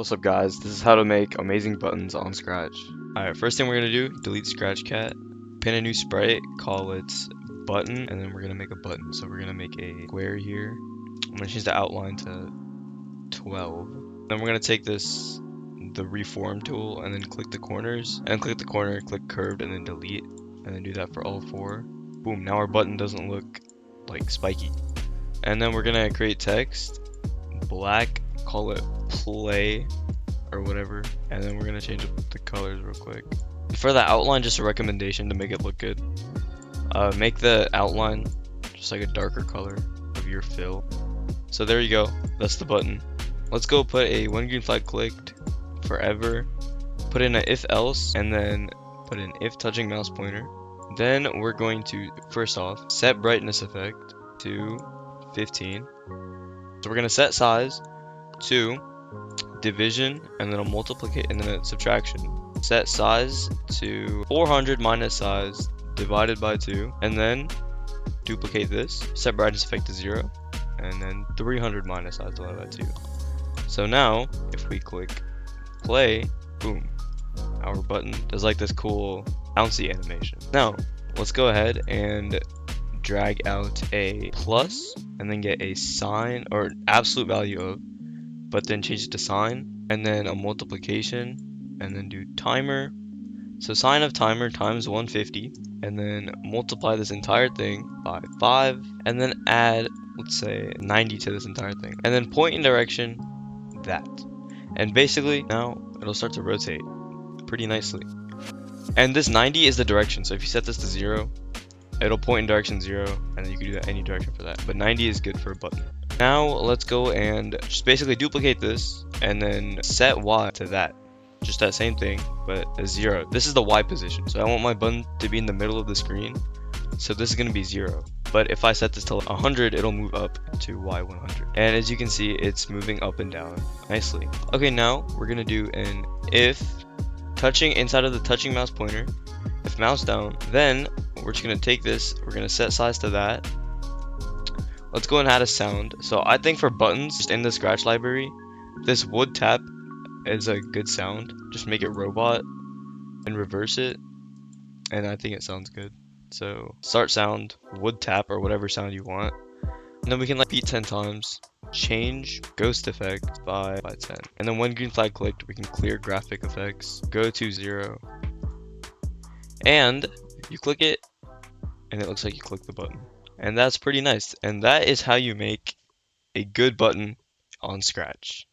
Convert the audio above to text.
What's up guys, this is how to make amazing buttons on Scratch. Alright, first thing we're going to do, delete Scratch Cat, pin a new sprite, call it button, and then we're going to make a button. So we're going to make a square here. I'm going to change the outline to 12. Then we're going to take the reform tool, and then click the corners, and click the corner, click curved, and then delete, and then do that for all four. Boom, now our button doesn't look like spiky. And then we're going to create text, black, call it play or whatever, and then we're gonna change up the colors real quick. For the outline, just a recommendation to make it look good, make the outline just like a darker color of your fill. So there you go, that's the button. Let's go put a one green flag clicked forever, put in an if else, and then put an if touching mouse pointer. Then we're going to first off set brightness effect to 15. So we're gonna set size to division, and then a multiplication, and then a subtraction. Set size to 400 minus size divided by 2, and then duplicate this. Set brightness effect to 0, and then 300 minus size divided by 2. So now, if we click play, boom, our button does like this cool bouncy animation. Now, let's go ahead and drag out a plus, and then get a sign or absolute value of, but then change it to sign, and then a multiplication, and then do timer. So sign of timer times 150, and then multiply this entire thing by 5, and then add, let's say, 90 to this entire thing, and then point in direction that. And basically now it'll start to rotate pretty nicely. And this 90 is the direction, so if you set this to 0, it'll point in direction 0, and then you can do that any direction for that, but 90 is good for a button. Now let's go and just basically duplicate this, and then set Y to that. Just that same thing, but a 0. This is the Y position, so I want my button to be in the middle of the screen. So this is going to be 0. But if I set this to 100, it'll move up to Y100. And as you can see, it's moving up and down nicely. Okay, now we're going to do an if touching inside of the touching mouse pointer, if mouse down, then we're just going to take this, we're going to set size to that. Let's go and add a sound. So I think for buttons, just in the Scratch library, this wood tap is a good sound. Just make it robot and reverse it, and I think it sounds good. So start sound, wood tap, or whatever sound you want. And then we can like beat 10 times, change ghost effect by 10. And then when green flag clicked, we can clear graphic effects, go to 0. And you click it, and it looks like you click the button. And that's pretty nice. And that is how you make a good button on Scratch.